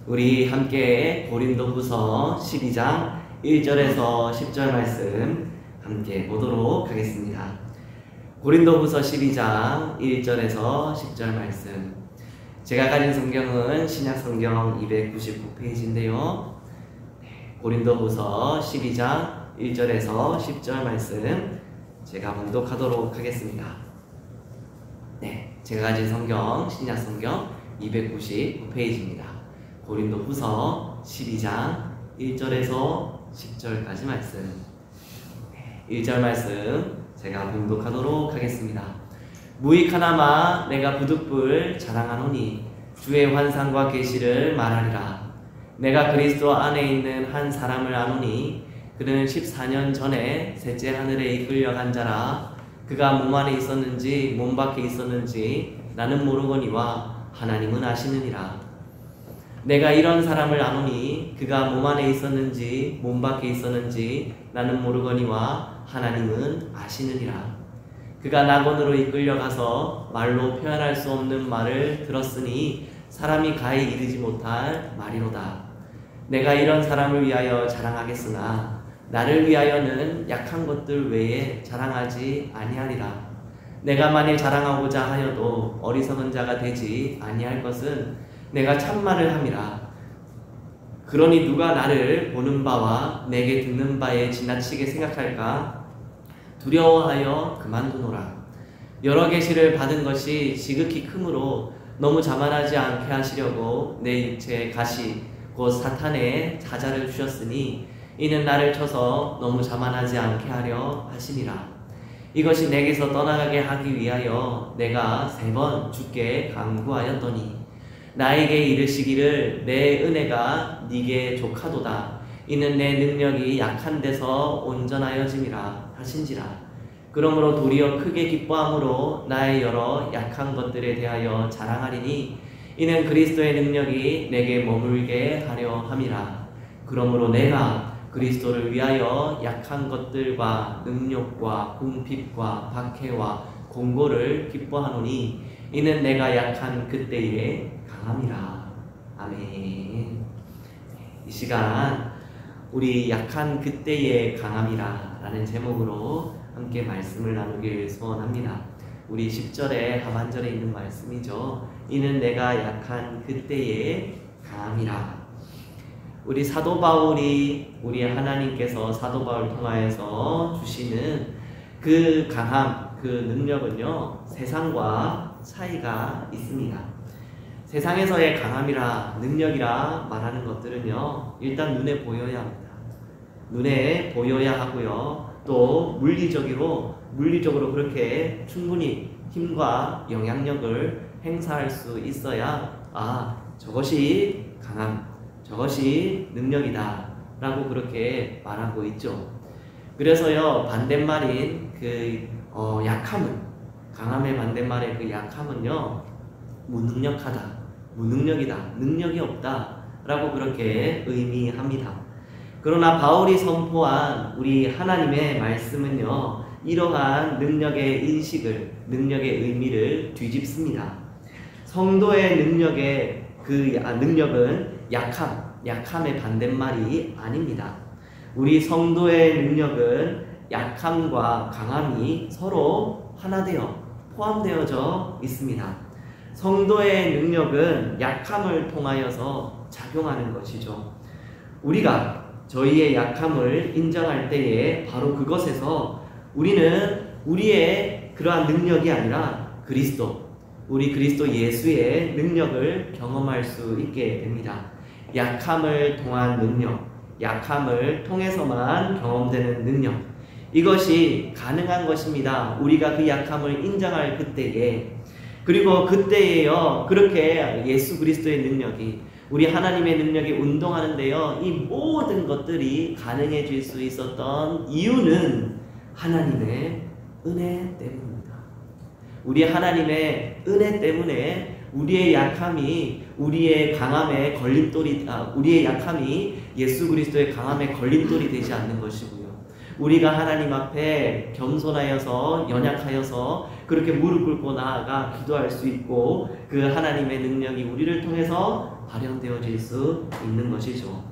우리 함께 고린도후서 12장 1절에서 10절 말씀 함께 보도록 하겠습니다. 고린도후서 12장 1절에서 10절 말씀. 제가 가진 성경은 신약성경 299페이지인데요. 고린도후서 12장 1절에서 10절 말씀 제가 봉독하도록 하겠습니다. 제가 가진 성경 신약성경 299페이지입니다. 고린도후서 12장 1절에서 10절까지 말씀. 1절 말씀 제가 봉독하도록 하겠습니다. 무익하나마 내가 부득불 자랑하노니 주의 환상과 계시를 말하리라. 내가 그리스도 안에 있는 한 사람을 아노니 그는 14년 전에 셋째 하늘에 이끌려간 자라. 그가 몸 안에 있었는지 몸 밖에 있었는지 나는 모르거니와 하나님은 아시느니라. 내가 이런 사람을 아노니 그가 몸 안에 있었는지 몸 밖에 있었는지 나는 모르거니와 하나님은 아시느니라. 그가 낙원으로 이끌려가서 말로 표현할 수 없는 말을 들었으니 사람이 가히 이르지 못할 말이로다. 내가 이런 사람을 위하여 자랑하겠으나 나를 위하여는 약한 것들 외에 자랑하지 아니하리라. 내가 만일 자랑하고자 하여도 어리석은 자가 되지 아니할 것은 내가 참말을 함이라. 그러니 누가 나를 보는 바와 내게 듣는 바에 지나치게 생각할까? 두려워하여 그만두노라. 여러 계시를 받은 것이 지극히 크므로 너무 자만하지 않게 하시려고 내 육체에 가시 곧 사탄의 자자를 주셨으니 이는 나를 쳐서 너무 자만하지 않게 하려 하심이라. 이것이 내게서 떠나가게 하기 위하여 내가 3번 주께 간구하였더니 나에게 이르시기를 내 은혜가 네게 족하도다. 이는 내 능력이 약한 데서 온전하여짐이라 하신지라. 그러므로 도리어 크게 기뻐함으로 나의 여러 약한 것들에 대하여 자랑하리니 이는 그리스도의 능력이 내게 머물게 하려 함이라. 그러므로 내가 그리스도를 위하여 약한 것들과 능력과 궁핍과 박해와 공고를 기뻐하노니 이는 내가 약한 그때에 강함이라. 아멘. 이 시간 우리 약한 그때에 강함이라 라는 제목으로 함께 말씀을 나누길 소원합니다. 우리 10절의 하반절에 있는 말씀이죠. 이는 내가 약한 그때에 강함이라. 우리 사도 바울이 우리 하나님께서 사도 바울 통하여서 주시는 그 강함, 그 능력은요, 세상과 차이가 있습니다. 세상에서의 강함이라 능력이라 말하는 것들은요, 일단 눈에 보여야 합니다. 눈에 보여야 하고요, 또 물리적으로 그렇게 충분히 힘과 영향력을 행사할 수 있어야 저것이 강함, 저것이 능력이다 라고 그렇게 말하고 있죠. 그래서요, 반대말인 약함은, 강함의 반대말의 그 약함은요, 무능력하다, 무능력이다, 능력이 없다 라고 그렇게 의미합니다. 그러나 바울이 선포한 우리 하나님의 말씀은요, 이러한 능력의 인식을, 능력의 의미를 뒤집습니다. 성도의 능력은 약함의 반대말이 아닙니다. 우리 성도의 능력은 약함과 강함이 서로 하나 되어 포함되어져 있습니다. 성도의 능력은 약함을 통하여서 작용하는 것이죠. 우리가 저희의 약함을 인정할 때에 바로 그것에서 우리는 우리의 그러한 능력이 아니라 우리 그리스도 예수의 능력을 경험할 수 있게 됩니다. 약함을 통한 능력, 약함을 통해서만 경험되는 능력, 이것이 가능한 것입니다. 우리가 그 약함을 인정할 그때에, 그리고 그때에요, 그렇게 예수 그리스도의 능력이, 우리 하나님의 능력이 운동하는데요, 이 모든 것들이 가능해질 수 있었던 이유는 하나님의 은혜 때문입니다. 우리 하나님의 은혜 때문에 우리의 약함이 우리의 약함이 예수 그리스도의 강함의 걸림돌이 되지 않는 것이고요. 우리가 하나님 앞에 겸손하여서 연약하여서 그렇게 무릎 꿇고 나아가 기도할 수 있고 그 하나님의 능력이 우리를 통해서 발현되어질 수 있는 것이죠.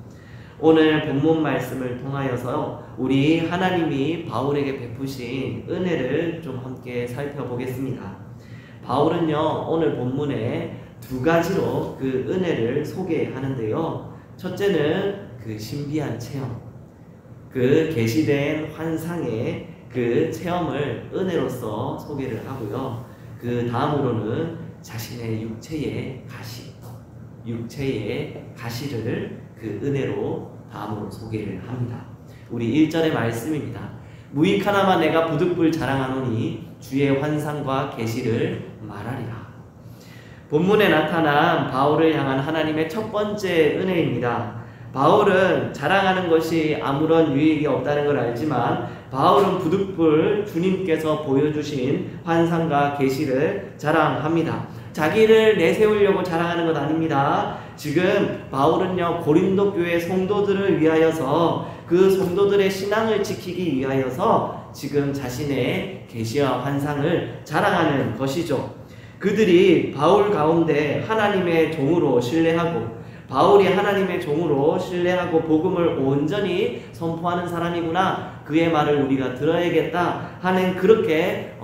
오늘 본문 말씀을 통하여서 우리 하나님이 바울에게 베푸신 은혜를 좀 함께 살펴보겠습니다. 바울은요, 오늘 본문에 두 가지로 그 은혜를 소개하는데요. 첫째는 그 신비한 체험, 그 계시된 환상의 그 체험을 은혜로서 소개를 하고요. 그 다음으로는 자신의 육체의 가시를 그 은혜로 다음으로 소개를 합니다. 우리 1절의 말씀입니다. 무익하나마 내가 부득불 자랑하노니 주의 환상과 계시를 말하리라. 본문에 나타난 바울을 향한 하나님의 첫 번째 은혜입니다. 바울은 자랑하는 것이 아무런 유익이 없다는 걸 알지만 바울은 부득불 주님께서 보여주신 환상과 계시를 자랑합니다. 자기를 내세우려고 자랑하는 것 아닙니다. 지금 바울은요, 고린도 교회 성도들을 위하여서 그 성도들의 신앙을 지키기 위하여서 지금 자신의 계시와 환상을 자랑하는 것이죠. 그들이 바울 가운데 하나님의 종으로 신뢰하고 바울이 하나님의 종으로 신뢰하고 복음을 온전히 선포하는 사람이구나, 그의 말을 우리가 들어야겠다 하는 그렇게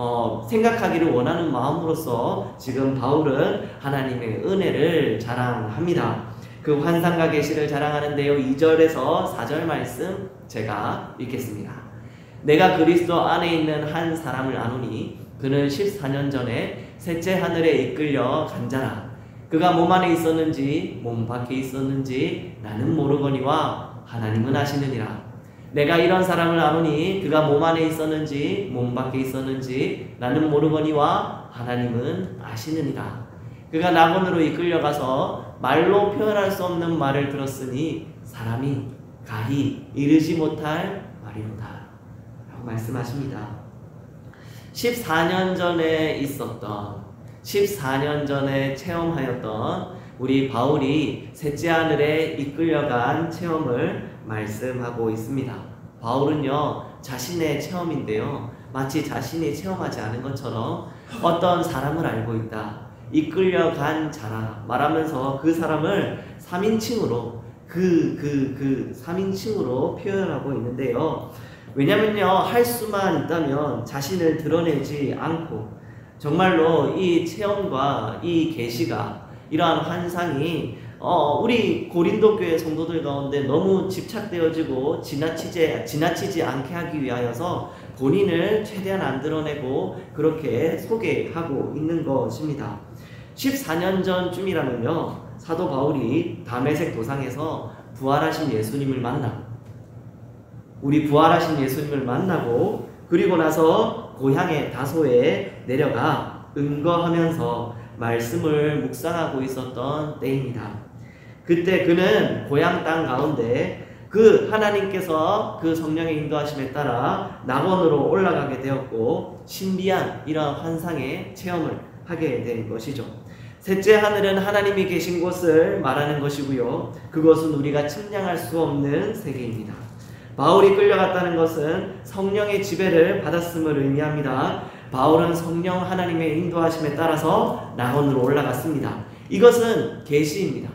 생각하기를 원하는 마음으로서 지금 바울은 하나님의 은혜를 자랑합니다. 그 환상과 계시를 자랑하는데요. 2절에서 4절 말씀 제가 읽겠습니다. 내가 그리스도 안에 있는 한 사람을 아노니 그는 14년 전에 셋째 하늘에 이끌려 간 자라. 그가 몸 안에 있었는지 몸 밖에 있었는지 나는 모르거니와 하나님은 아시느니라. 내가 이런 사람을 아노니 그가 몸 안에 있었는지 몸 밖에 있었는지 나는 모르거니와 하나님은 아시느니라. 그가 낙원으로 이끌려가서 말로 표현할 수 없는 말을 들었으니 사람이 가히 이르지 못할 말이로다 라고 말씀하십니다. 14년 전에 체험하였던 우리 바울이 셋째 하늘에 이끌려간 체험을 말씀하고 있습니다. 바울은요, 자신의 체험인데요, 마치 자신이 체험하지 않은 것처럼 어떤 사람을 알고 있다, 이끌려간 자라 말하면서 그 사람을 3인칭으로 3인칭으로 표현하고 있는데요. 왜냐면요, 할 수만 있다면 자신을 드러내지 않고 정말로 이 체험과 이 계시가, 이러한 환상이 우리 고린도 교회 성도들 가운데 너무 집착되어지고 지나치지 않게 하기 위하여서 본인을 최대한 안 드러내고 그렇게 소개하고 있는 것입니다. 14년 전쯤이라면요, 사도 바울이 다메섹 도상에서 부활하신 예수님을 만나고 그리고 나서 고향의 다소에 내려가 은거하면서 말씀을 묵상하고 있었던 때입니다. 그때 그는 고향 땅 가운데 그 하나님께서 그 성령의 인도하심에 따라 낙원으로 올라가게 되었고 신비한 이러한 환상의 체험을 하게 된 것이죠. 셋째 하늘은 하나님이 계신 곳을 말하는 것이고요, 그것은 우리가 측량할 수 없는 세계입니다. 바울이 끌려갔다는 것은 성령의 지배를 받았음을 의미합니다. 바울은 성령 하나님의 인도하심에 따라서 낙원으로 올라갔습니다. 이것은 계시입니다.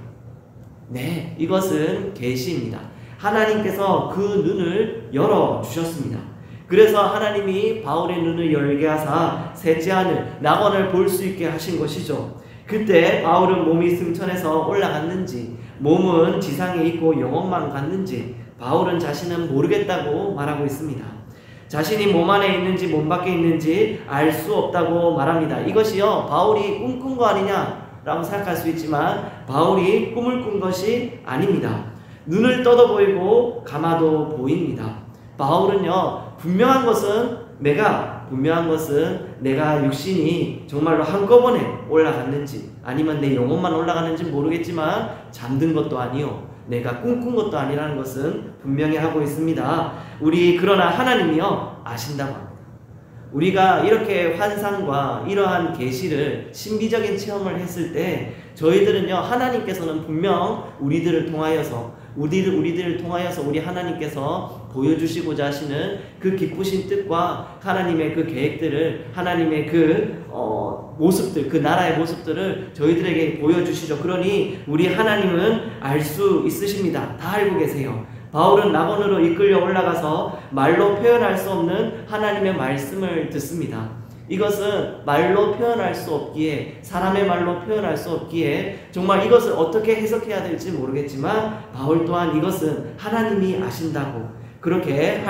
네, 이것은 계시입니다. 하나님께서 그 눈을 열어주셨습니다. 그래서 하나님이 바울의 눈을 열게 하사 셋째 하늘 낙원을 볼 수 있게 하신 것이죠. 그때 바울은 몸이 승천해서 올라갔는지 몸은 지상에 있고 영혼만 갔는지 바울은 자신은 모르겠다고 말하고 있습니다. 자신이 몸 안에 있는지 몸 밖에 있는지 알 수 없다고 말합니다. 이것이요, 바울이 꿈꾼 거 아니냐라고 생각할 수 있지만 바울이 꿈을 꾼 것이 아닙니다. 눈을 떠도 보이고 감아도 보입니다. 바울은요, 분명한 것은 내가 육신이 정말로 한꺼번에 올라갔는지 아니면 내 영혼만 올라갔는지 모르겠지만 잠든 것도 아니요, 내가 꿈꾼 것도 아니라는 것은 분명히 하고 있습니다. 그러나 하나님이요, 아신다고 합니다. 우리가 이렇게 환상과 이러한 계시를 신비적인 체험을 했을 때 저희들은요, 하나님께서는 분명 우리들을 통하여서 우리 하나님께서 보여주시고자 하시는 그 기쁘신 뜻과 하나님의 그 계획들을, 하나님의 그 모습들, 그 나라의 모습들을 저희들에게 보여주시죠. 그러니 우리 하나님은 알 수 있으십니다. 다 알고 계세요. 바울은 낙원으로 이끌려 올라가서 말로 표현할 수 없는 하나님의 말씀을 듣습니다. 이것은 말로 표현할 수 없기에, 사람의 말로 표현할 수 없기에 정말 이것을 어떻게 해석해야 될지 모르겠지만 바울 또한 이것은 하나님이 아신다고, 그렇게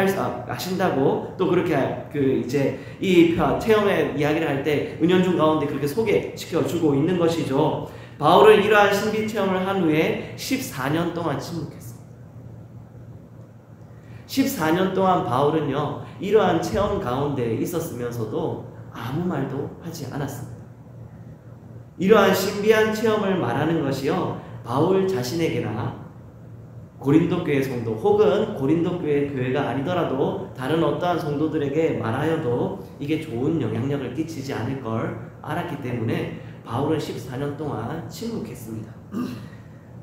아신다고, 또 그렇게 이제 이 체험의 이야기를 할 때 은연중 가운데 그렇게 소개시켜주고 있는 것이죠. 바울은 이러한 신비 체험을 한 후에 14년 동안 침묵했습니다. 14년 동안 바울은요, 이러한 체험 가운데 있었으면서도 아무 말도 하지 않았습니다. 이러한 신비한 체험을 말하는 것이요, 바울 자신에게나 고린도 교회 성도, 혹은 고린도 교회가 아니더라도 다른 어떠한 성도들에게 말하여도 이게 좋은 영향력을 끼치지 않을 걸 알았기 때문에 바울은 14년 동안 침묵했습니다.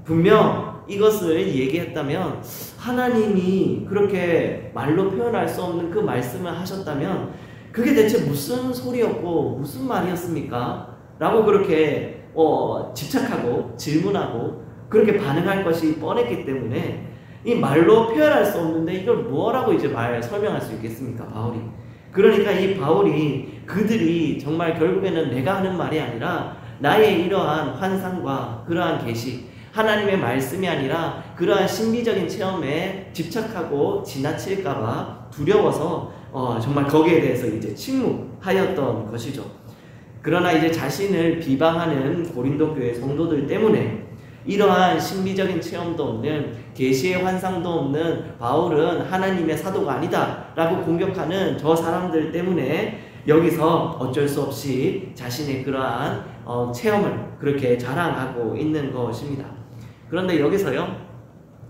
분명 이것을 얘기했다면, 하나님이 그렇게 말로 표현할 수 없는 그 말씀을 하셨다면 그게 대체 무슨 소리였고 무슨 말이었습니까? 라고 그렇게 집착하고 질문하고 그렇게 반응할 것이 뻔했기 때문에, 이 말로 표현할 수 없는데 이걸 뭐라고 이제 설명할 수 있겠습니까, 바울이? 그러니까 이 바울이, 그들이 정말 결국에는 내가 하는 말이 아니라 나의 이러한 환상과 그러한 계시, 하나님의 말씀이 아니라 그러한 신비적인 체험에 집착하고 지나칠까봐 두려워서 정말 거기에 대해서 이제 침묵하였던 것이죠. 그러나 이제 자신을 비방하는 고린도 교회 성도들 때문에, 이러한 신비적인 체험도 없는, 계시의 환상도 없는 바울은 하나님의 사도가 아니다 라고 공격하는 저 사람들 때문에 여기서 어쩔 수 없이 자신의 그러한 체험을 그렇게 자랑하고 있는 것입니다. 그런데 여기서요,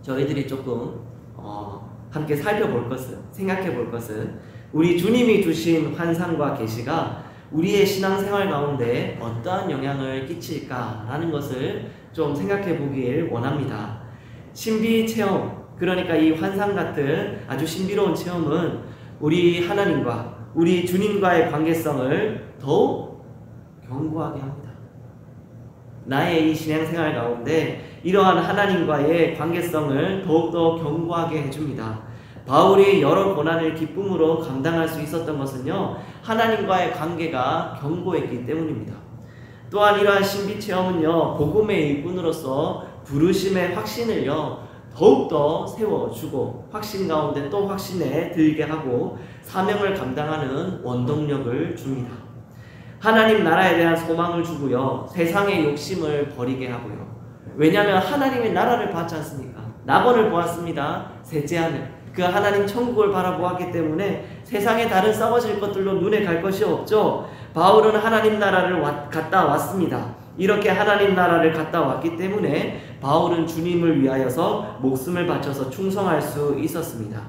저희들이 조금 함께 살펴볼 것은, 생각해 볼 것은, 우리 주님이 주신 환상과 계시가 우리의 신앙생활 가운데 어떠한 영향을 끼칠까라는 것을 좀 생각해 보길 원합니다. 신비 체험, 그러니까 이 환상 같은 아주 신비로운 체험은 우리 하나님과 우리 주님과의 관계성을 더욱 견고하게 합니다. 나의 이 신앙생활 가운데 이러한 하나님과의 관계성을 더욱더 견고하게 해줍니다. 바울이 여러 고난을 기쁨으로 감당할 수 있었던 것은요, 하나님과의 관계가 견고했기 때문입니다. 또한 이러한 신비 체험은요, 복음의 일꾼으로서 부르심의 확신을요 더욱더 세워주고, 확신 가운데 또 확신에 들게 하고 사명을 감당하는 원동력을 줍니다. 하나님 나라에 대한 소망을 주고요, 세상의 욕심을 버리게 하고요. 왜냐하면 하나님의 나라를 봤지 않습니까? 낙원을 보았습니다. 셋째 하늘, 그 하나님 천국을 바라보았기 때문에 세상의 다른 썩어질 것들로 눈에 갈 것이 없죠. 바울은 하나님 나라를 갔다 왔습니다. 이렇게 하나님 나라를 갔다 왔기 때문에 바울은 주님을 위하여서 목숨을 바쳐서 충성할 수 있었습니다.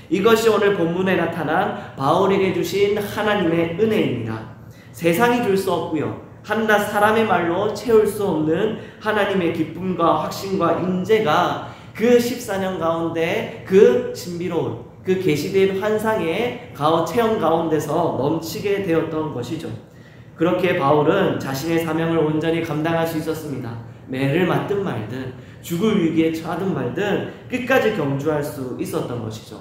이것이 오늘 본문에 나타난 바울에게 주신 하나님의 은혜입니다. 세상이 줄 수 없고요, 한낱 사람의 말로 채울 수 없는 하나님의 기쁨과 확신과 인재가 그 14년 가운데 그 신비로운, 그 계시된 환상의 체험 가운데서 넘치게 되었던 것이죠. 그렇게 바울은 자신의 사명을 온전히 감당할 수 있었습니다. 매를 맞든 말든, 죽을 위기에 처하든 말든 끝까지 경주할 수 있었던 것이죠.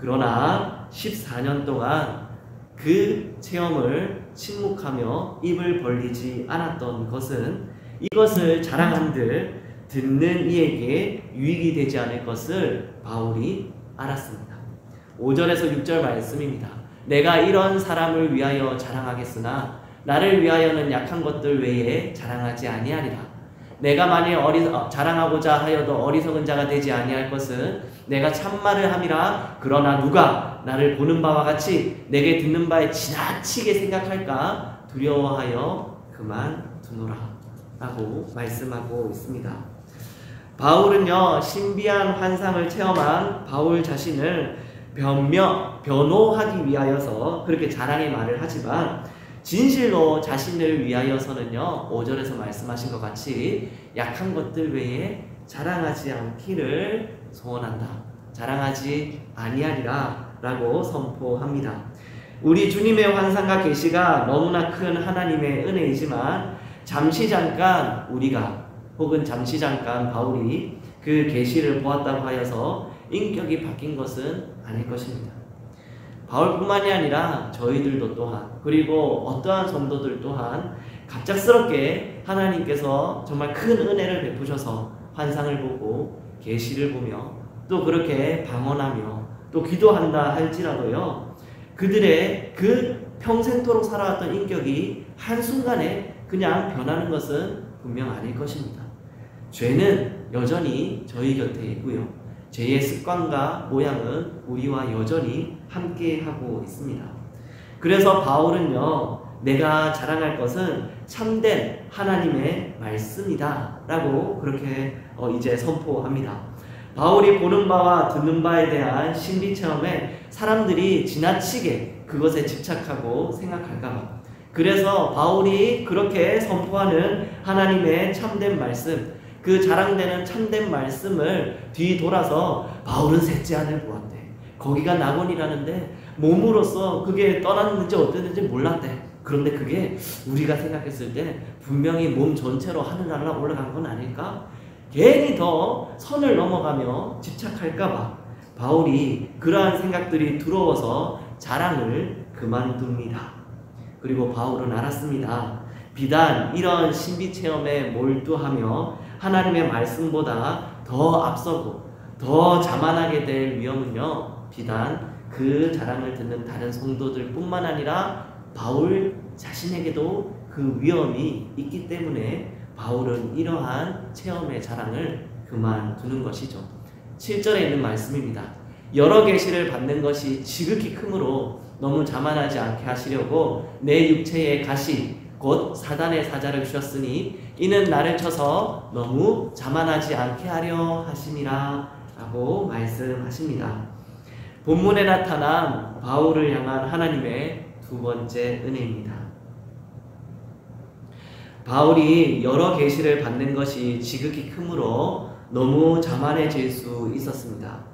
그러나 14년 동안 그 체험을 침묵하며 입을 벌리지 않았던 것은, 이것을 자랑한들 듣는 이에게 유익이 되지 않을 것을 바울이 알았습니다. 5절에서 6절 말씀입니다. 내가 이런 사람을 위하여 자랑하겠으나 나를 위하여는 약한 것들 외에 자랑하지 아니하리라. 내가 만일 자랑하고자 하여도 어리석은 자가 되지 아니할 것은 내가 참말을 함이라. 그러나 누가 나를 보는 바와 같이 내게 듣는 바에 지나치게 생각할까 두려워하여 그만두노라 라고 말씀하고 있습니다. 바울은요, 신비한 환상을 체험한 바울 자신을 변호하기 위하여서 그렇게 자랑의 말을 하지만, 진실로 자신을 위하여서는요, 5절에서 말씀하신 것 같이 약한 것들 외에 자랑하지 않기를 소원한다. 자랑하지 아니하리라 라고 선포합니다. 우리 주님의 환상과 계시가 너무나 큰 하나님의 은혜이지만 잠시 잠깐 우리가 혹은 잠시 잠깐 바울이 그 계시를 보았다고 하여서 인격이 바뀐 것은 아닐 것입니다. 바울뿐만이 아니라 저희들도 또한, 그리고 어떠한 성도들 또한 갑작스럽게 하나님께서 정말 큰 은혜를 베푸셔서 환상을 보고 계시를 보며 또 그렇게 방언하며 또 기도한다 할지라도요, 그들의 그 평생토록 살아왔던 인격이 한순간에 그냥 변하는 것은 분명 아닐 것입니다. 죄는 여전히 저희 곁에 있고요, 죄의 습관과 모양은 우리와 여전히 함께하고 있습니다. 그래서 바울은요, 내가 자랑할 것은 참된 하나님의 말씀이다 라고 그렇게 이제 선포합니다. 바울이 보는 바와 듣는 바에 대한 신비체험에 사람들이 지나치게 그것에 집착하고 생각할까봐, 그래서 바울이 그렇게 선포하는 하나님의 참된 말씀, 그 자랑되는 참된 말씀을 뒤돌아서 바울은 셋째 아들 보았대, 거기가 낙원이라는데 몸으로서 그게 떠났는지 어땠는지 몰랐대. 그런데 그게 우리가 생각했을 때 분명히 몸 전체로 하늘나라 올라간 건 아닐까? 괜히 더 선을 넘어가며 집착할까봐 바울이 그러한 생각들이 두려워서 자랑을 그만둡니다. 그리고 바울은 알았습니다. 비단 이런 신비체험에 몰두하며 하나님의 말씀보다 더 앞서고 더 자만하게 될 위험은요, 비단 그 자랑을 듣는 다른 성도들 뿐만 아니라 바울 자신에게도 그 위험이 있기 때문에 바울은 이러한 체험의 자랑을 그만두는 것이죠. 7절에 있는 말씀입니다. 여러 계시를 받는 것이 지극히 크므로 너무 자만하지 않게 하시려고 내 육체의 가시 곧 사단의 사자를 주셨으니 이는 나를 쳐서 너무 자만하지 않게 하려 하심이라 라고 말씀하십니다. 본문에 나타난 바울을 향한 하나님의 두 번째 은혜입니다. 바울이 여러 계시를 받는 것이 지극히 크므로 너무 자만해질 수 있었습니다.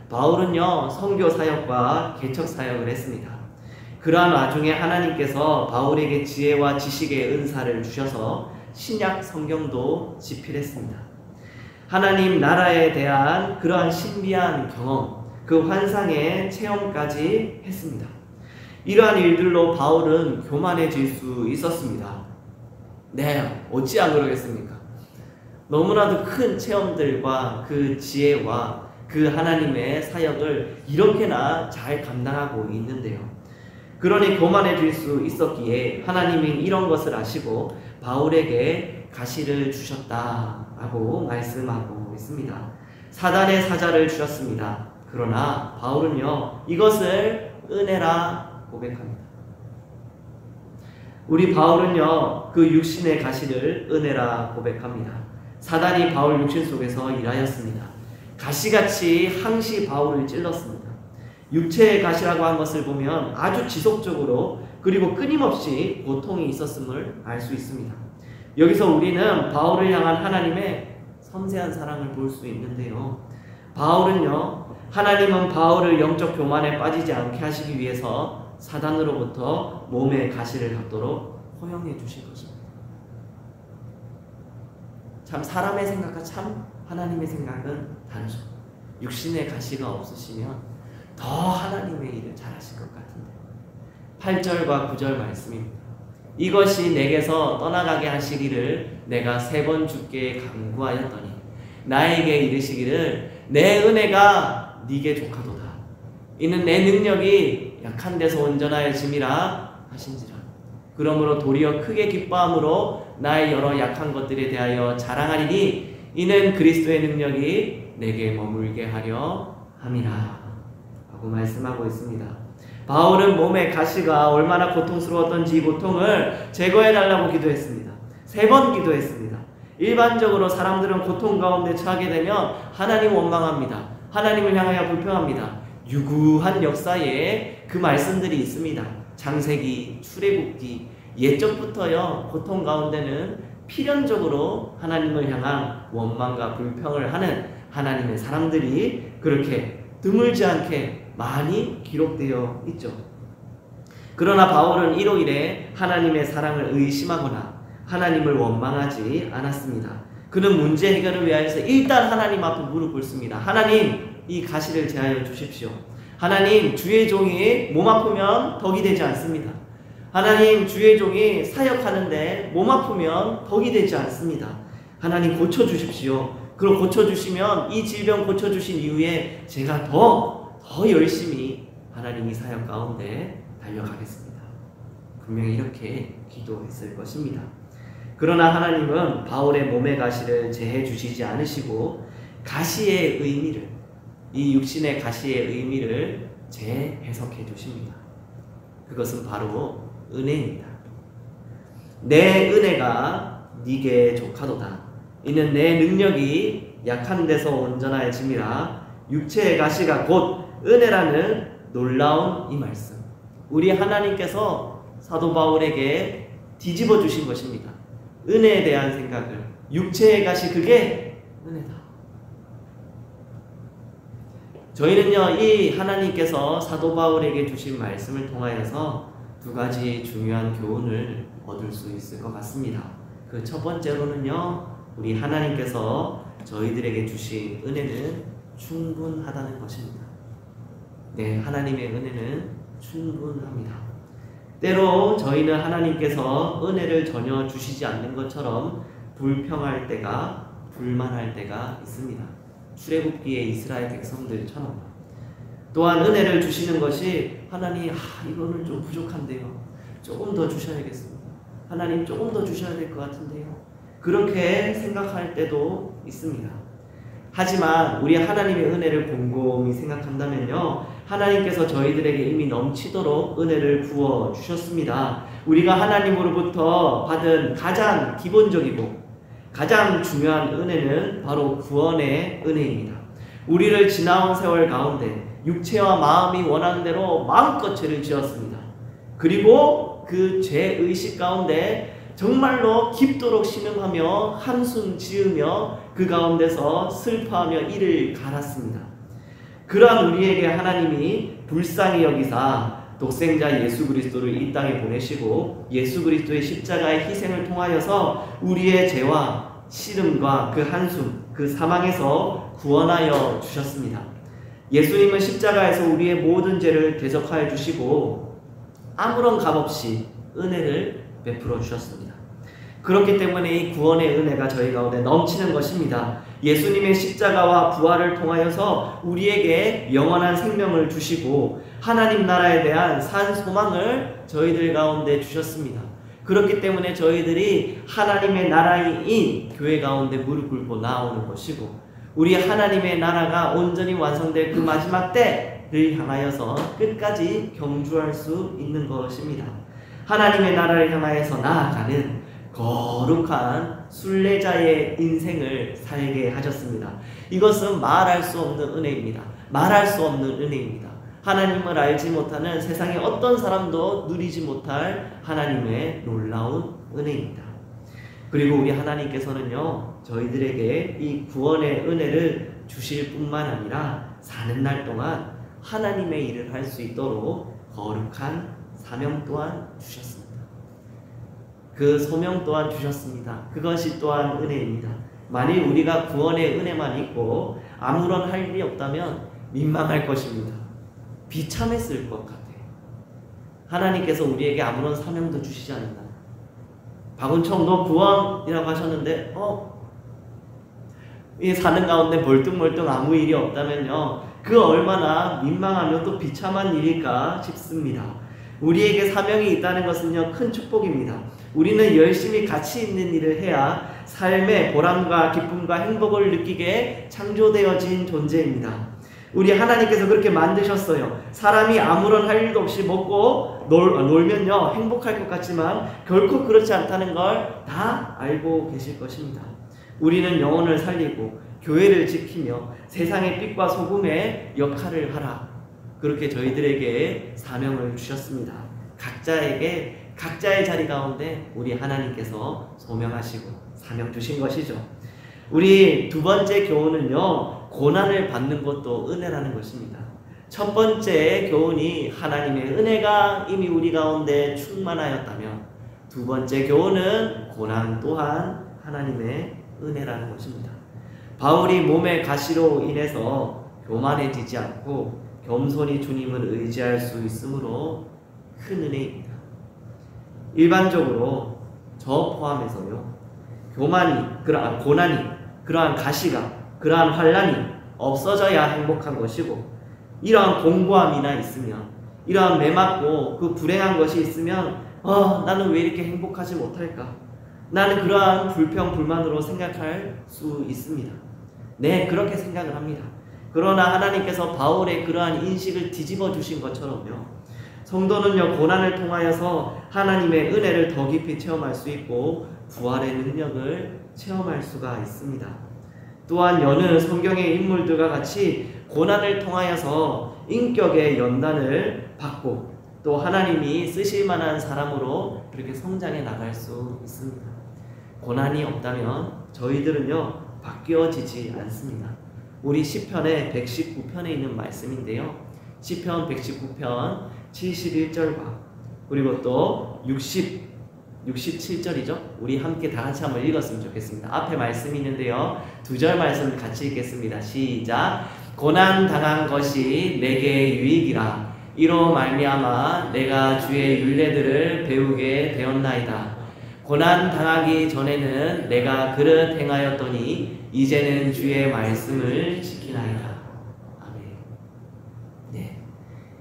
바울은요, 선교 사역과 개척 사역을 했습니다. 그러한 와중에 하나님께서 바울에게 지혜와 지식의 은사를 주셔서 신약 성경도 집필했습니다. 하나님 나라에 대한 그러한 신비한 경험, 그 환상의 체험까지 했습니다. 이러한 일들로 바울은 교만해질 수 있었습니다. 네, 어찌 안 그러겠습니까? 너무나도 큰 체험들과 그 지혜와 그 하나님의 사역을 이렇게나 잘 감당하고 있는데요. 그러니 교만해질 수 있었기에 하나님이 이런 것을 아시고 바울에게 가시를 주셨다라고 말씀하고 있습니다. 사단의 사자를 주셨습니다. 그러나 바울은요, 이것을 은혜라 고백합니다. 우리 바울은요, 그 육신의 가시를 은혜라 고백합니다. 사단이 바울 육신 속에서 일하였습니다. 가시같이 항시 바울을 찔렀습니다. 육체의 가시라고 한 것을 보면 아주 지속적으로 그리고 끊임없이 고통이 있었음을 알 수 있습니다. 여기서 우리는 바울을 향한 하나님의 섬세한 사랑을 볼 수 있는데요. 바울은요, 하나님은 바울을 영적 교만에 빠지지 않게 하시기 위해서 사단으로부터 몸에 가시를 갖도록 허용해 주신 것입니다. 참 사람의 생각과 참 하나님의 생각은 다르죠. 육신의 가시가 없으시면 더 하나님의 일을 잘하실 것 같은데 8절과 9절 말씀입니다. 이것이 내게서 떠나가게 하시기를 내가 3번 주께 간구하였더니 나에게 이르시기를 내 은혜가 네게 족하도다. 이는 내 능력이 약한 데서 온전하여 짐이라 하신지라. 그러므로 도리어 크게 기뻐함으로 나의 여러 약한 것들에 대하여 자랑하리니 이는 그리스도의 능력이 내게 머물게 하려 함이라 라고 말씀하고 있습니다. 바울은 몸의 가시가 얼마나 고통스러웠던지 이 고통을 제거해달라고 기도했습니다. 3번 기도했습니다. 일반적으로 사람들은 고통 가운데 처하게 되면 하나님 원망합니다. 하나님을 향하여 불평합니다. 유구한 역사에 그 말씀들이 있습니다. 창세기, 출애굽기, 옛적부터요, 고통 가운데는 필연적으로 하나님을 향한 원망과 불평을 하는 하나님의 사람들이 그렇게 드물지 않게 많이 기록되어 있죠. 그러나 바울은 151에 하나님의 사랑을 의심하거나 하나님을 원망하지 않았습니다. 그는 문제 해결을 위하여서 일단 하나님 앞에 무릎 꿇습니다. 하나님, 이 가시를 제하여 주십시오. 하나님, 주의 종이 몸 아프면 덕이 되지 않습니다. 하나님, 주의 종이 사역하는데 몸 아프면 덕이 되지 않습니다. 하나님, 고쳐주십시오. 그럼 고쳐주시면 이 질병 고쳐주신 이후에 제가 더 열심히 하나님이 사역 가운데 달려가겠습니다. 분명히 이렇게 기도했을 것입니다. 그러나 하나님은 바울의 몸의 가시를 제해 주시지 않으시고 가시의 의미를, 이 육신의 가시의 의미를 재해석해 주십니다. 그것은 바로 은혜입니다. 내 은혜가 네게 족하도다. 이는 내 능력이 약한 데서 온전하여짐이라. 육체의 가시가 곧 은혜라는 놀라운 이 말씀. 우리 하나님께서 사도 바울에게 뒤집어 주신 것입니다. 은혜에 대한 생각을. 육체의 가시, 그게 은혜다. 저희는요, 이 하나님께서 사도 바울에게 주신 말씀을 통하여서 두 가지 중요한 교훈을 얻을 수 있을 것 같습니다. 그 첫 번째로는요, 우리 하나님께서 저희들에게 주신 은혜는 충분하다는 것입니다. 네, 하나님의 은혜는 충분합니다. 때로 저희는 하나님께서 은혜를 전혀 주시지 않는 것처럼 불평할 때가, 불만할 때가 있습니다. 출애굽기의 이스라엘 백성들처럼. 또한 은혜를 주시는 것이 하나님, 이거는 좀 부족한데요. 조금 더 주셔야겠습니다. 하나님, 조금 더 주셔야 될 것 같은데요. 그렇게 생각할 때도 있습니다. 하지만 우리 하나님의 은혜를 곰곰이 생각한다면요, 하나님께서 저희들에게 이미 넘치도록 은혜를 부어 주셨습니다. 우리가 하나님으로부터 받은 가장 기본적이고 가장 중요한 은혜는 바로 구원의 은혜입니다. 우리를 지나온 세월 가운데 육체와 마음이 원하는 대로 마음껏 죄를 지었습니다. 그리고 그 죄의식 가운데 정말로 깊도록 신음하며 한숨 지으며 그 가운데서 슬퍼하며 이를 갈았습니다. 그러한 우리에게 하나님이 불쌍히 여기사 독생자 예수 그리스도를 이 땅에 보내시고 예수 그리스도의 십자가의 희생을 통하여서 우리의 죄와 시름과 그 한숨, 그 사망에서 구원하여 주셨습니다. 예수님은 십자가에서 우리의 모든 죄를 대속하여 주시고 아무런 값 없이 은혜를 베풀어 주셨습니다. 그렇기 때문에 이 구원의 은혜가 저희 가운데 넘치는 것입니다. 예수님의 십자가와 부활을 통하여서 우리에게 영원한 생명을 주시고 하나님 나라에 대한 산 소망을 저희들 가운데 주셨습니다. 그렇기 때문에 저희들이 하나님의 나라인 교회 가운데 무릎 꿇고 나오는 것이고 우리 하나님의 나라가 온전히 완성될 그 마지막 때를 향하여서 끝까지 경주할 수 있는 것입니다. 하나님의 나라를 향하여서 나아가는 거룩한 순례자의 인생을 살게 하셨습니다. 이것은 말할 수 없는 은혜입니다. 말할 수 없는 은혜입니다. 하나님을 알지 못하는 세상의 어떤 사람도 누리지 못할 하나님의 놀라운 은혜입니다. 그리고 우리 하나님께서는요, 저희들에게 이 구원의 은혜를 주실 뿐만 아니라 사는 날 동안 하나님의 일을 할 수 있도록 거룩한 사명 또한 주셨습니다. 그 소명 또한 주셨습니다. 그것이 또한 은혜입니다. 만일 우리가 구원의 은혜만 있고 아무런 할 일이 없다면 민망할 것입니다. 비참했을 것 같아요. 하나님께서 우리에게 아무런 사명도 주시지 않는다. 박은총 너 구원이라고 하셨는데 이 사는 가운데 멀뚱멀뚱 아무 일이 없다면요, 그 얼마나 민망하며 또 비참한 일일까 싶습니다. 우리에게 사명이 있다는 것은요, 큰 축복입니다. 우리는 열심히 가치 있는 일을 해야 삶의 보람과 기쁨과 행복을 느끼게 창조되어진 존재입니다. 우리 하나님께서 그렇게 만드셨어요. 사람이 아무런 할 일도 없이 먹고 놀면요 행복할 것 같지만 결코 그렇지 않다는 걸 다 알고 계실 것입니다. 우리는 영혼을 살리고 교회를 지키며 세상의 빛과 소금의 역할을 하라, 그렇게 저희들에게 사명을 주셨습니다. 각자에게 각자의 자리 가운데 우리 하나님께서 소명하시고 사명 주신 것이죠. 우리 두 번째 교훈은요, 고난을 받는 것도 은혜라는 것입니다. 첫 번째 교훈이 하나님의 은혜가 이미 우리 가운데 충만하였다면, 두 번째 교훈은 고난 또한 하나님의 은혜라는 것입니다. 바울이 몸의 가시로 인해서 교만해지지 않고 겸손히 주님을 의지할 수 있으므로 큰 은혜입니다. 일반적으로 저 포함해서요, 고난이, 그러한 가시가, 그러한 환난이 없어져야 행복한 것이고, 이러한 공고함이나 있으면, 이러한 매맞고 그 불행한 것이 있으면 나는 왜 이렇게 행복하지 못할까? 나는 그러한 불평, 불만으로 생각할 수 있습니다. 네, 그렇게 생각을 합니다. 그러나 하나님께서 바울의 그러한 인식을 뒤집어 주신 것처럼요, 성도는요, 고난을 통하여서 하나님의 은혜를 더 깊이 체험할 수 있고 부활의 능력을 체험할 수가 있습니다. 또한 여느 성경의 인물들과 같이 고난을 통하여서 인격의 연단을 받고 또 하나님이 쓰실 만한 사람으로 그렇게 성장해 나갈 수 있습니다. 고난이 없다면 저희들은요, 바뀌어지지 않습니다. 우리 시편의 119편에 있는 말씀인데요, 시편 119편 71절과 그리고 또 67절이죠. 우리 함께 다 같이 한번 읽었으면 좋겠습니다. 앞에 말씀이 있는데요, 두 절 말씀을 같이 읽겠습니다. 시작. 고난 당한 것이 내게 유익이라. 이로 말미암아 내가 주의 율례들을 배우게 되었나이다. 고난 당하기 전에는 내가 그릇 행하였더니 이제는 주의 말씀을 지키나이다. 아멘. 네,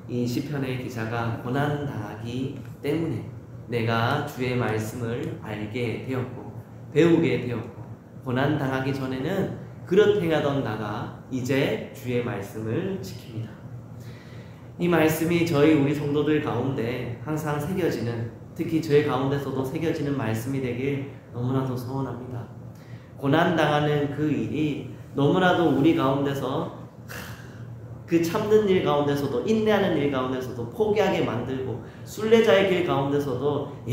이 시편의 기자가 고난 당하기 때문에 내가 주의 말씀을 알게 되었고 배우게 되었고, 고난 당하기 전에는 그릇 행하던 나가 이제 주의 말씀을 지킵니다. 이 말씀이 우리 성도들 가운데 항상 새겨지는, 특히 저희 가운데서도 새겨지는 말씀이 되길 너무나도 소원합니다. 고난당하는 그 일이 너무나도 우리 가운데서 그 참는 일 가운데서도, 인내하는 일 가운데서도 포기하게 만들고, 순례자의 길 가운데서도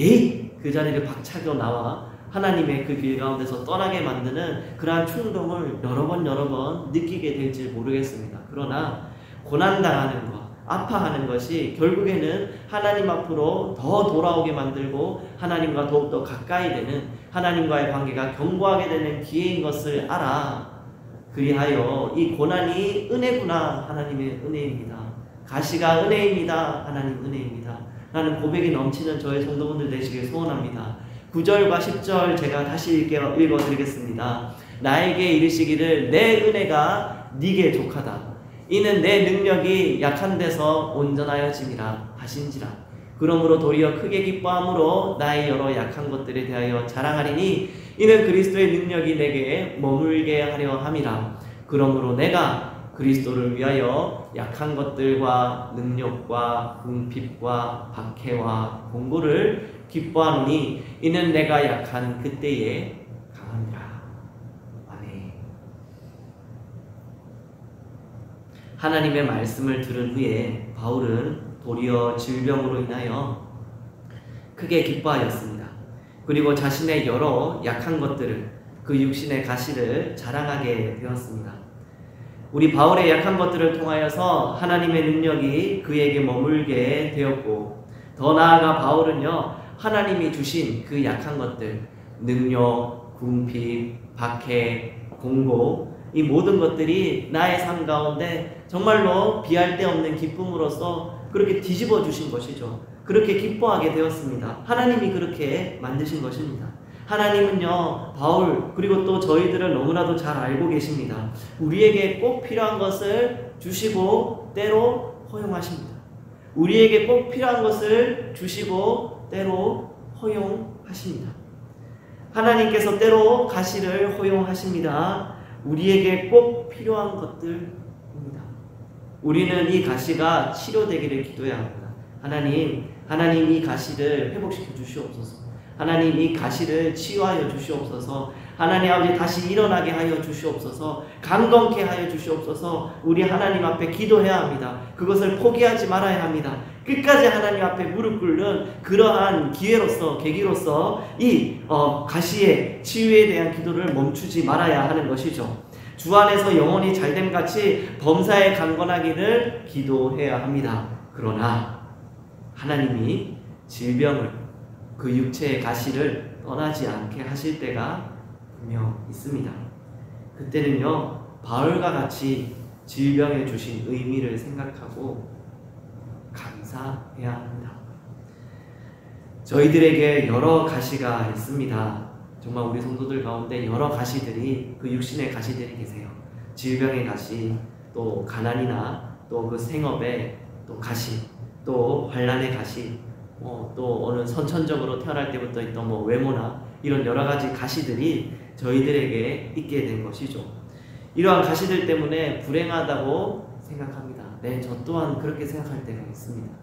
그 자리를 박차고 나와 하나님의 그 길 가운데서 떠나게 만드는 그러한 충동을 여러 번 느끼게 될지 모르겠습니다. 그러나 고난당하는 것, 아파하는 것이 결국에는 하나님 앞으로 더 돌아오게 만들고 하나님과 더욱더 가까이 되는, 하나님과의 관계가 견고하게 되는 기회인 것을 알아. 그리하여 이 고난이 은혜구나, 하나님의 은혜입니다. 가시가 은혜입니다, 하나님 은혜입니다 라는 고백이 넘치는 저의 성도분들 되시길 소원합니다. 9절과 10절 제가 다시 읽어드리겠습니다. 나에게 이르시기를 내 은혜가 네게 족하다. 이는 내 능력이 약한 데서 온전하여짐이라 하신지라. 그러므로 도리어 크게 기뻐함으로 나의 여러 약한 것들에 대하여 자랑하리니 이는 그리스도의 능력이 내게 머물게 하려 함이라. 그러므로 내가 그리스도를 위하여 약한 것들과 능력과 궁핍과 박해와 공고를 기뻐하노니 이는 내가 약한 그때에 강함이라. 아멘. 하나님의 말씀을 들은 후에 바울은 도리어 질병으로 인하여 크게 기뻐하였습니다. 그리고 자신의 여러 약한 것들을, 그 육신의 가시를 자랑하게 되었습니다. 우리 바울의 약한 것들을 통하여서 하나님의 능력이 그에게 머물게 되었고, 더 나아가 바울은요, 하나님이 주신 그 약한 것들, 능력, 궁핍, 박해, 공고, 이 모든 것들이 나의 삶 가운데 정말로 비할 데 없는 기쁨으로써 그렇게 뒤집어 주신 것이죠. 그렇게 기뻐하게 되었습니다. 하나님이 그렇게 만드신 것입니다. 하나님은요, 바울 그리고 또 저희들을 너무나도 잘 알고 계십니다. 우리에게 꼭 필요한 것을 주시고 때로 허용하십니다. 우리에게 꼭 필요한 것을 주시고 때로 허용하십니다. 하나님께서 때로 가시를 허용하십니다. 우리에게 꼭 필요한 것들입니다. 우리는 이 가시가 치료되기를 기도해야 합니다. 하나님 이 가시를 회복시켜 주시옵소서. 하나님 이 가시를 치유하여 주시옵소서. 하나님 아버지 다시 일어나게 하여 주시옵소서. 강건케 하여 주시옵소서. 우리 하나님 앞에 기도해야 합니다. 그것을 포기하지 말아야 합니다. 끝까지 하나님 앞에 무릎 꿇는 그러한 기회로서, 계기로서 이 가시의 치유에 대한 기도를 멈추지 말아야 하는 것이죠. 주 안에서 영혼이 잘됨같이 범사에 강건하기를 기도해야 합니다. 그러나 하나님이 질병을, 그 육체의 가시를 떠나지 않게 하실 때가 분명 있습니다. 그때는요, 바울과 같이 질병에 주신 의미를 생각하고 감사해야 합니다. 저희들에게 여러 가시가 있습니다. 정말 우리 성도들 가운데 여러 가시들이, 그 육신의 가시들이 계세요. 질병의 가시, 또 가난이나 또 그 생업의 또 가시, 또 환난의 가시, 또 어느 선천적으로 태어날 때부터 있던 외모나 이런 여러 가지 가시들이 저희들에게 있게 된 것이죠. 이러한 가시들 때문에 불행하다고 생각합니다. 네, 저 또한 그렇게 생각할 때가 있습니다.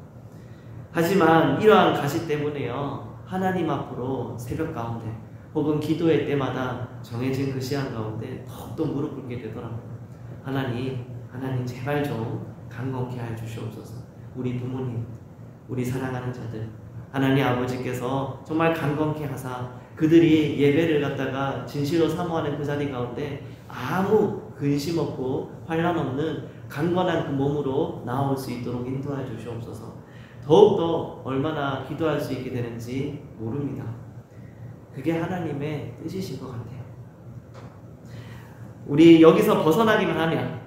하지만 이러한 가시 때문에요, 하나님 앞으로 새벽 가운데 혹은 기도회 때마다 정해진 그 시간 가운데 더욱더 무릎 꿇게 되더라고요. 하나님 제발 좀 강건케 하여 주시옵소서. 우리 부모님, 우리 사랑하는 자들, 하나님 아버지께서 정말 강건케 하사 그들이 예배를 갖다가 진실로 사모하는 그 자리 가운데 아무 근심 없고 환난 없는 강건한 그 몸으로 나올 수 있도록 인도하여 주시옵소서. 더욱더 얼마나 기도할 수 있게 되는지 모릅니다. 그게 하나님의 뜻이신 것 같아요. 우리 여기서 벗어나기만 하면,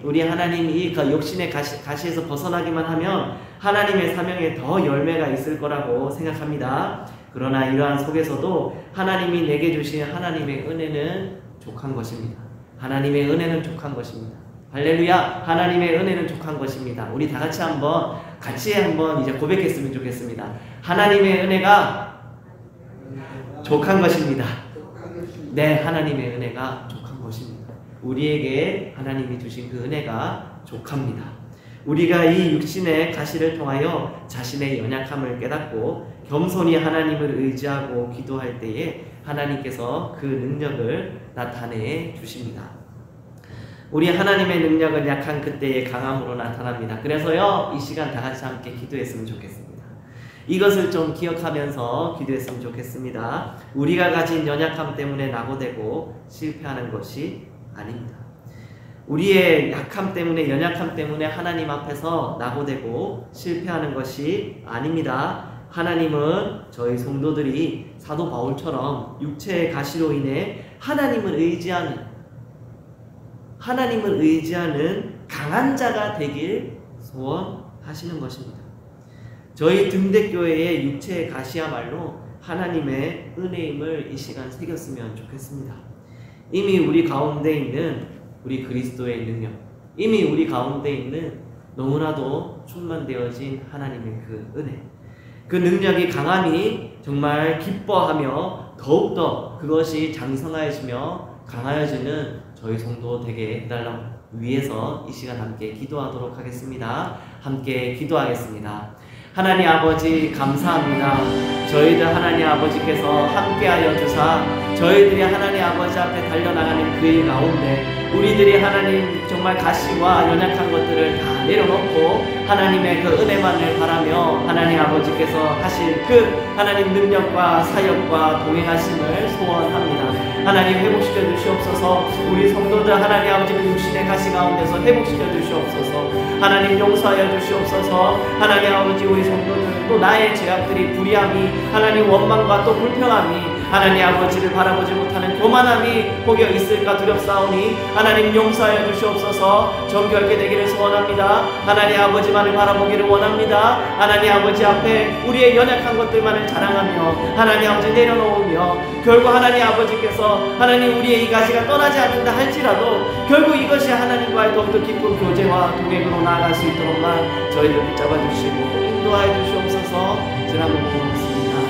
우리 하나님이 그 욕심의 가시에서 벗어나기만 하면 하나님의 사명에 더 열매가 있을 거라고 생각합니다. 그러나 이러한 속에서도 하나님이 내게 주신 하나님의 은혜는 족한 것입니다. 하나님의 은혜는 족한 것입니다. 할렐루야! 하나님의 은혜는 족한 것입니다. 우리 다 같이 한번 이제 고백했으면 좋겠습니다. 하나님의 은혜가 족한 것입니다. 네, 하나님의 은혜가 족한 것입니다. 우리에게 하나님이 주신 그 은혜가 족합니다. 우리가 이 육신의 가시를 통하여 자신의 연약함을 깨닫고 겸손히 하나님을 의지하고 기도할 때에 하나님께서 그 능력을 나타내 주십니다. 우리 하나님의 능력은 약한 그때의 강함으로 나타납니다. 그래서요, 이 시간 다 같이 함께 기도했으면 좋겠습니다. 이것을 좀 기억하면서 기도했으면 좋겠습니다. 우리가 가진 연약함 때문에 낙오되고 실패하는 것이 아닙니다. 우리의 약함 때문에, 연약함 때문에 하나님 앞에서 낙오되고 실패하는 것이 아닙니다. 하나님은 저희 성도들이 사도 바울처럼 육체의 가시로 인해 하나님을 의지하는 강한 자가 되길 소원하시는 것입니다. 저희 등대교회의 육체의 가시야말로 하나님의 은혜임을 이 시간 새겼으면 좋겠습니다. 이미 우리 가운데 있는 우리 그리스도의 능력, 이미 우리 가운데 있는 너무나도 충만되어진 하나님의 그 은혜, 그 능력이 강함이 정말 기뻐하며 더욱더 그것이 장성하여지며 강하여지는 저희 성도 되게 해달라고 위해서 이 시간 함께 기도하도록 하겠습니다. 함께 기도하겠습니다. 하나님 아버지 감사합니다. 저희들 하나님 아버지께서 함께하여 주사 저희들이 하나님 아버지 앞에 달려나가는 그 일 가운데 우리들이 하나님 정말 가시와 연약한 것들을 다 내려놓고 하나님의 그 은혜만을 바라며 하나님 아버지께서 하실 그 하나님 능력과 사역과 동행하심을 소원합니다. 하나님 회복시켜 주시옵소서. 우리 성도들 하나님 아버지 육신의 가시 가운데서 회복시켜 주시옵소서. 하나님 용서하여 주시옵소서. 하나님 아버지 우리 성도들 또 나의 죄악들이 불의함이 하나님 원망과 또 불평함이 하나님 아버지를 바라보지 못하는 교만함이 혹여 있을까 두렵사오니 하나님 용서하여 주시옵소서. 정결케 되기를 소원합니다. 하나님 아버지만을 바라보기를 원합니다. 하나님 아버지 앞에 우리의 연약한 것들만을 자랑하며 하나님 아버지 내려놓으며 결국 하나님 아버지께서 하나님 우리의 이 가시가 떠나지 않는다 할지라도 결국 이것이 하나님과의 더욱더 깊은 교제와 동행으로 나아갈 수 있도록만 저희를 붙잡아 주시고 인도하여 주시옵소서. 지나고 고맙습니다.